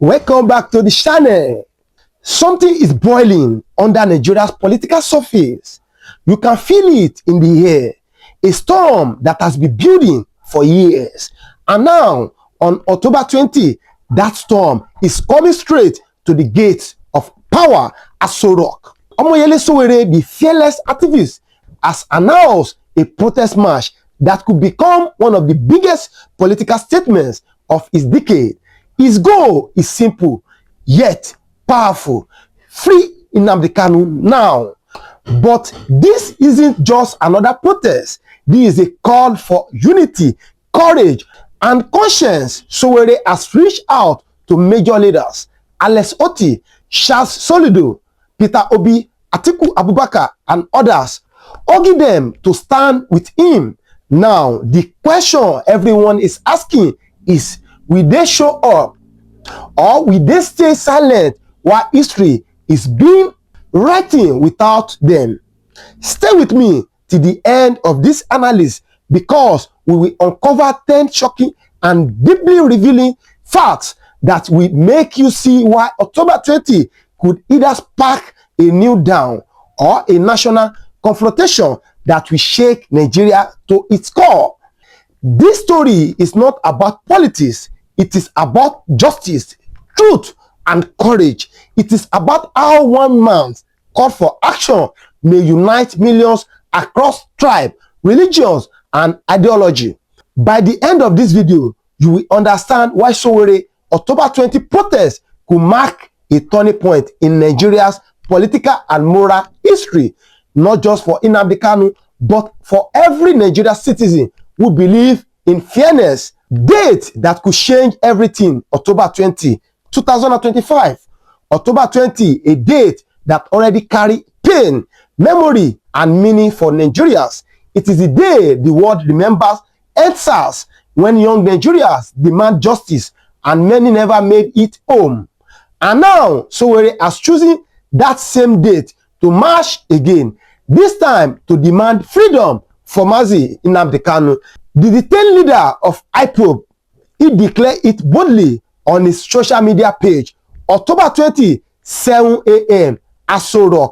Welcome back to the channel. Something is boiling under Nigeria's political surface. You can feel it in the air. A storm that has been building for years. And now, on October 20, that storm is coming straight to the gates of power at Sorok. Omoyele Sowore, the fearless activist, has announced a protest march that could become one of the biggest political statements of his decade. His goal is simple, yet powerful. Free Nnamdi Kanu now. But this isn't just another protest. This is a call for unity, courage, and conscience. Sowore has reached out to major leaders, Alex Otti, Charles Soludo, Peter Obi, Atiku Abubakar, and others, urging them to stand with him. Now, the question everyone is asking is, will they show up or will they stay silent while history is being written without them? Stay with me till the end of this analysis because we will uncover 10 shocking and deeply revealing facts that will make you see why October 20 could either spark a new dawn or a national confrontation that will shake Nigeria to its core. This story is not about politics. It is about justice, truth, and courage. It is about how one man's call for action may unite millions across tribe, religions, and ideology. By the end of this video, you will understand why Sowore October 20 protest could mark a turning point in Nigeria's political and moral history, not just for Nnamdi Kanu, but for every Nigerian citizen who believe in fairness. Date that could change everything, October 20, 2025. October 20, a date that already carries pain, memory, and meaning for Nigerians. It is the day the world remembers EndSARS, when young Nigerians demand justice and many never made it home. And now, Sowore has chosen that same date to march again, this time to demand freedom for Mazi Nnamdi Kanu. The detained leader of IPOB, he declared it boldly on his social media page, October 20, 7 a.m. at Sorok.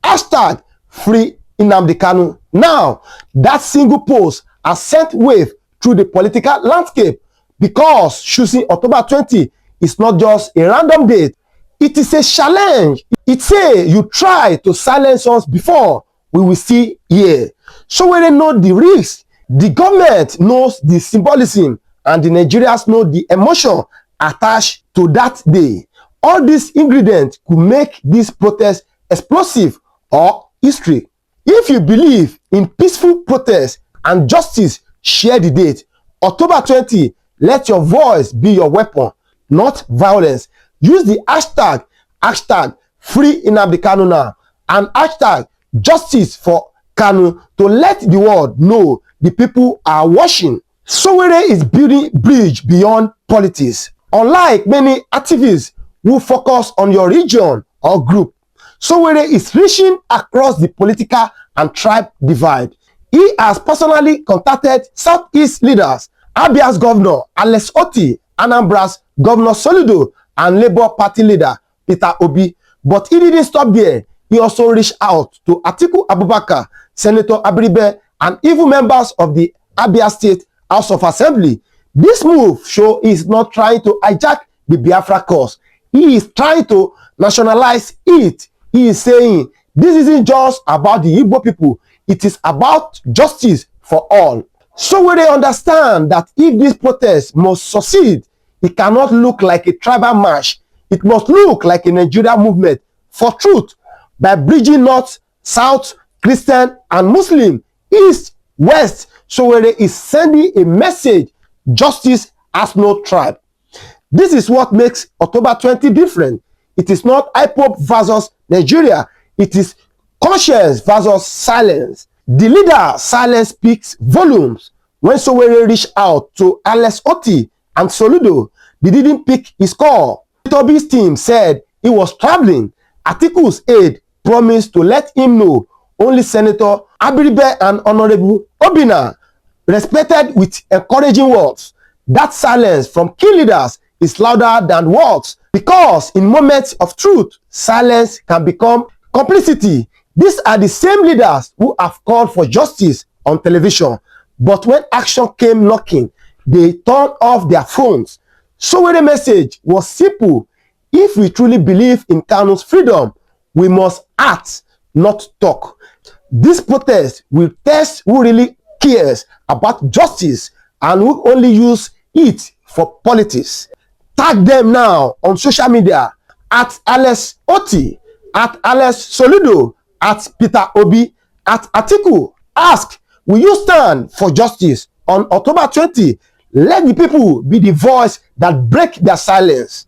Hashtag free Nnamdi Kanu. Now, that single post has sent wave through the political landscape because choosing October 20 is not just a random date. It is a challenge. It says you try to silence us before, we will see here. Sowore knows the risk. The government knows the symbolism, and the Nigerians know the emotion attached to that day. All these ingredients could make this protest explosive or history. If you believe in peaceful protest and justice, share the date. October 20, let your voice be your weapon, not violence. Use the hashtag free Nnamdi Kanu now and hashtag justice for Kanu to let the world know the people are watching. Sowore is building bridge beyond politics. Unlike many activists who focus on your region or group, Sowore is reaching across the political and tribe divide. He has personally contacted Southeast leaders, Abuja's governor Alex Otti, Anambra's governor Soludo, and Labour Party leader Peter Obi. But he didn't stop there. He also reached out to Atiku Abubakar, Senator Abiribe, and even members of the Abia State House of Assembly. This move shows he is not trying to hijack the Biafra cause. He is trying to nationalize it. He is saying this isn't just about the Igbo people. It is about justice for all. Sowore understand that if this protest must succeed, it cannot look like a tribal march. It must look like a Nigerian movement for truth by bridging North, South, Christian, and Muslim, East, West. Sowore is sending a message: justice has no tribe. This is what makes October 20 different. It is not IPOB versus Nigeria. It is conscience versus silence. The leader silence speaks volumes. When Sowore reached out to Alex Otti and Soludo, they didn't pick his call. Obi's team said he was traveling. Atiku's aide promised to let him know. Only Senator Abiribe and Honorable Obina respected with encouraging words. That silence from key leaders is louder than words, because in moments of truth, silence can become complicity. These are the same leaders who have called for justice on television, but when action came knocking, they turned off their phones. Sowere's message was simple: if we truly believe in Kanu's freedom, we must act, not talk. This protest will test who really cares about justice and who only use it for politics. Tag them now on social media at Alex Oti, at Alex Soludo, at Peter Obi, at Atiku. Ask, will you stand for justice on October 20? Let the people be the voice that break their silence.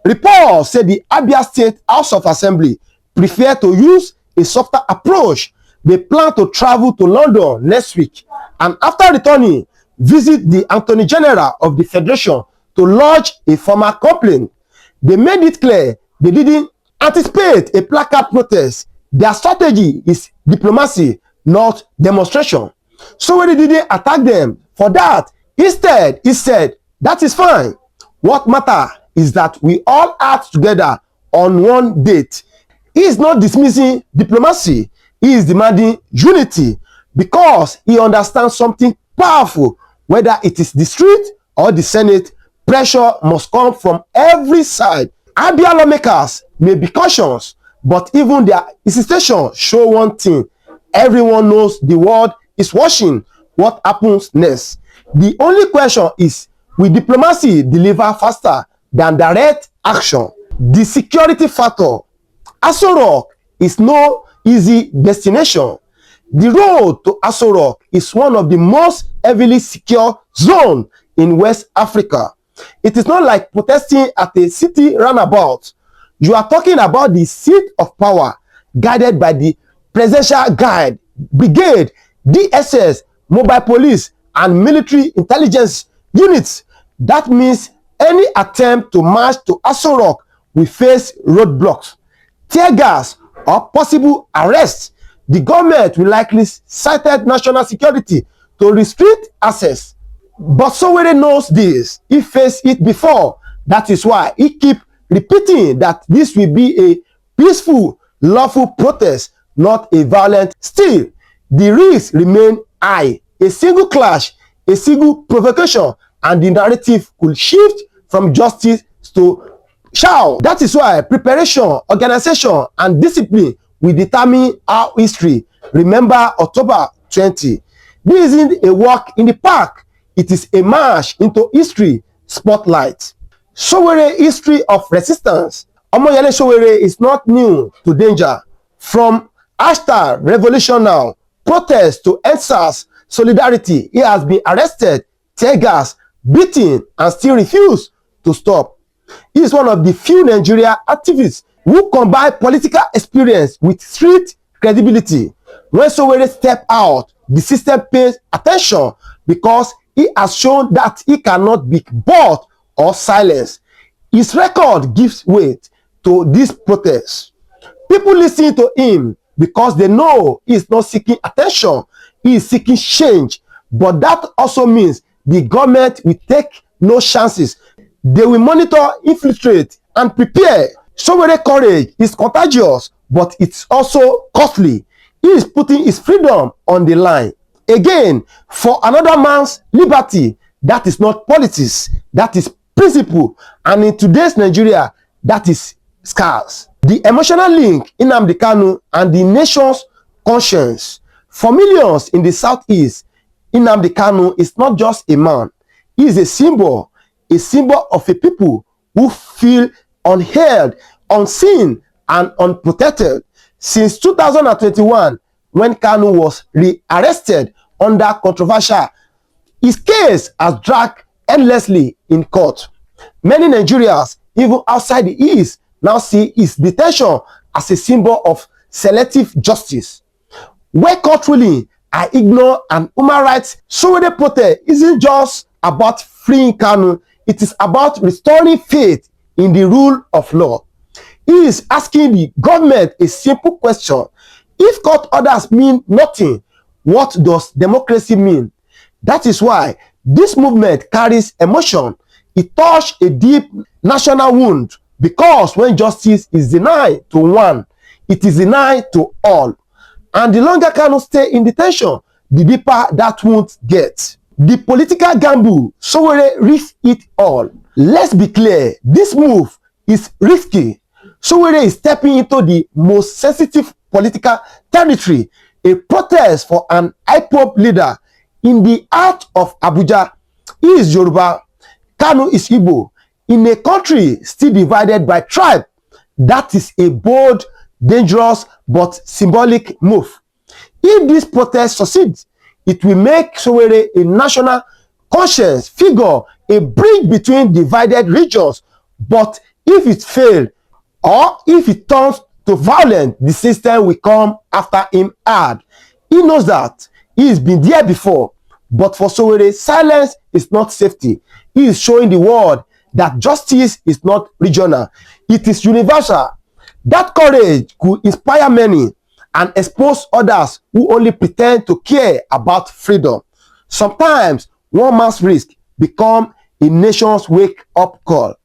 Reports say the Abia State House of Assembly prefer to use a softer approach. They plan to travel to London next week and after returning, visit the Attorney General of the Federation to lodge a formal complaint. They made it clear they didn't anticipate a placard protest. Their strategy is diplomacy, not demonstration. So when they didn't attack them for that, instead he said, that is fine. What matters is that we all act together on one date. He is not dismissing diplomacy. He is demanding unity because he understands something powerful. Whether it is the street or the Senate, pressure must come from every side. Abia lawmakers may be cautious, but even their hesitation show one thing: everyone knows the world is watching what happens next. The only question is, will diplomacy deliver faster than direct action? The security factor. Aso Rock is no easy destination. The road to Aso Rock is one of the most heavily secure zones in West Africa. It is not like protesting at a city roundabout. You are talking about the seat of power, guided by the Presidential Guard, Brigade, DSS, mobile police, and military intelligence units. That means any attempt to march to Aso Rock will face roadblocks, tear gas, or possible arrest. The government will likely cite national security to restrict access. But Sowore knows this. He faced it before. That is why he keeps repeating that this will be a peaceful, lawful protest, not a violent. Still, the risks remain high. A single clash, a single provocation, and the narrative could shift from justice to shout. That is why preparation, organization, and discipline will determine our history. Remember October 20. This isn't a walk in the park. It is a march into history spotlight. Sowore history of resistance. Omoyele Sowore is not new to danger. From #revolution now, protest to EndSARS solidarity, he has been arrested, tear gas, beaten, and still refused to stop. He is one of the few Nigerian activists who combine political experience with street credibility. When Sowore steps out, the system pays attention because he has shown that he cannot be bought or silenced. His record gives weight to this protest. People listen to him because they know he is not seeking attention, he is seeking change. But that also means the government will take no chances. They will monitor, infiltrate, and prepare. Sowere's courage is contagious, but it's also costly. He is putting his freedom on the line. Again, for another man's liberty. That is not politics, that is principle. And in today's Nigeria, that is scarce. The emotional link in Nnamdi Kanu and the nation's conscience. For millions in the southeast, Nnamdi Kanu is not just a man. He is a symbol of a people who feel unheard, unseen, and unprotected. Since 2021, when Kanu was re-arrested under controversial, his case has dragged endlessly in court. Many Nigerians, even outside the East, now see his detention as a symbol of selective justice. Where court ruling are ignored and human rights, Sowore protest isn't just about freeing Kanu, it is about restoring faith in the rule of law. He is asking the government a simple question: if court orders mean nothing, what does democracy mean? That is why this movement carries emotion. It touched a deep national wound because when justice is denied to one, it is denied to all. And the longer Kanu stay in detention, the deeper that wound gets. The political gamble, Sowore risks it all. Let's be clear, this move is risky. Sowore is stepping into the most sensitive political territory, a protest for an IPOB leader in the heart of Abuja. He is Yoruba, Kanu is Igbo. In a country still divided by tribe, that is a bold, dangerous, but symbolic move. If this protest succeeds, it will make Sowore a national conscience figure, a bridge between divided regions. But if it fails, or if it turns to violence, the system will come after him hard. He knows that. He has been there before. But for Sowore, silence is not safety. He is showing the world that justice is not regional. It is universal. That courage could inspire many and expose others who only pretend to care about freedom. Sometimes one man's risk becomes a nation's wake-up call.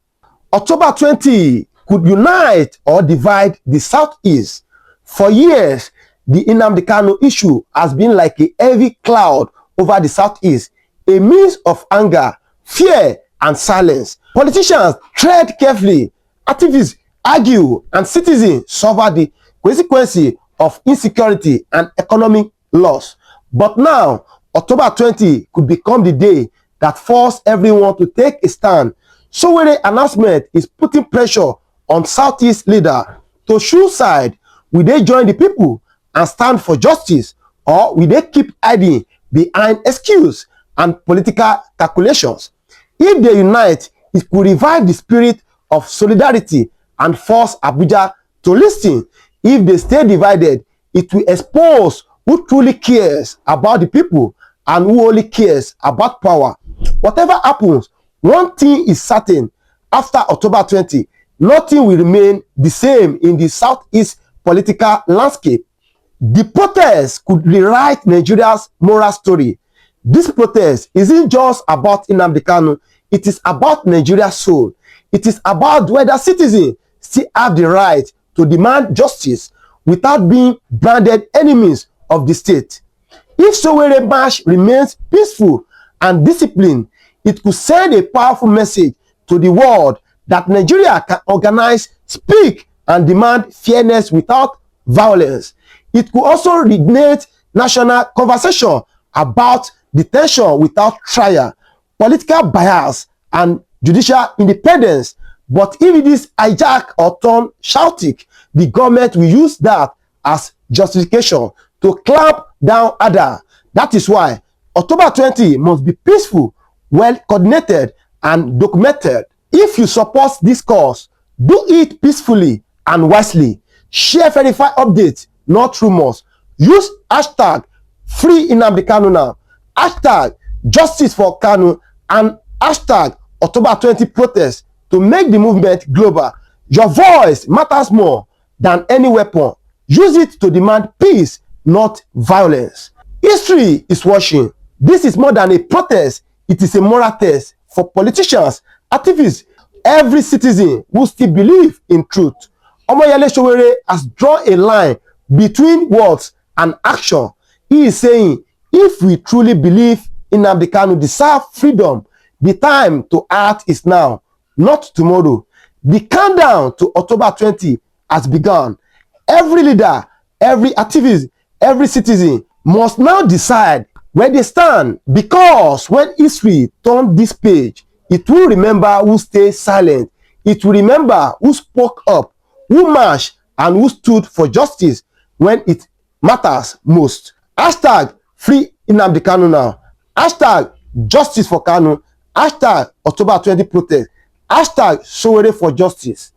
October 20 could unite or divide the Southeast. For years, the Nnamdi Kanu issue has been like a heavy cloud over the Southeast, a means of anger, fear, and silence. Politicians tread carefully, activists argue, and citizens suffer the consequences of insecurity and economic loss. But now, October 20 could become the day that forces everyone to take a stand. Sowere's announcement is putting pressure on Southeast leaders to choose side. Will they join the people and stand for justice, or will they keep hiding behind excuses and political calculations? If they unite, it could revive the spirit of solidarity and force Abuja to listen. If they stay divided, it will expose who truly cares about the people and who only cares about power. Whatever happens, one thing is certain: after October 20, nothing will remain the same in the Southeast political landscape. The protest could rewrite Nigeria's moral story. This protest isn't just about Nnamdi Kanu, it is about Nigeria's soul. It is about whether citizens still have the right to demand justice without being branded enemies of the state. If Sowore march remains peaceful and disciplined, it could send a powerful message to the world that Nigeria can organize, speak, and demand fairness without violence. It could also reignite national conversation about detention without trial, political bias, and judicial independence. But if it is hijacked or turned chaotic, the government will use that as justification to clamp down harder. That is why October 20 must be peaceful, well coordinated, and documented. If you support this cause, do it peacefully and wisely. Share verified updates, not rumors. Use hashtag free Nnamdi Kanu now, hashtag justice for Kanu, and hashtag October 20 protest to make the movement global. Your voice matters more than any weapon. Use it to demand peace, not violence. History is watching. This is more than a protest. It is a moral test for politicians, activists, every citizen who still believes in truth. Omoyele Sowore has drawn a line between words and action. He is saying, if we truly believe Nnamdi Kanu deserves freedom, the time to act is now, not tomorrow. The countdown to October 20 has begun. Every leader, every activist, every citizen must now decide where they stand, because when history turns this page, it will remember who stayed silent. It will remember who spoke up, who marched, and who stood for justice when it matters most. Hashtag free Nnamdi Kanu now. Hashtag justice for Kanu. Hashtag October 20 protest. Hashtag Sowore for justice.